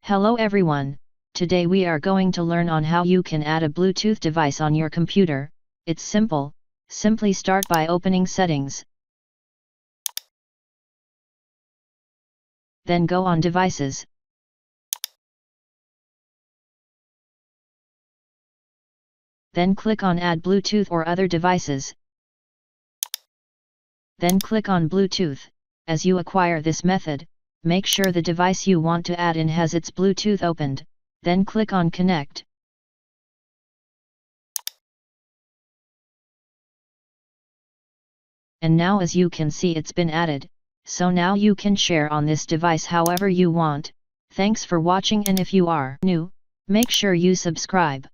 Hello everyone, today we are going to learn on how you can add a Bluetooth device on your computer. It's simple, simply start by opening Settings. Then go on Devices. Then click on Add Bluetooth or other devices. Then click on Bluetooth. As you acquire this method, make sure the device you want to add in has its Bluetooth opened, then click on Connect. And now as you can see it's been added, so now you can share on this device however you want. Thanks for watching, and if you are new, make sure you subscribe.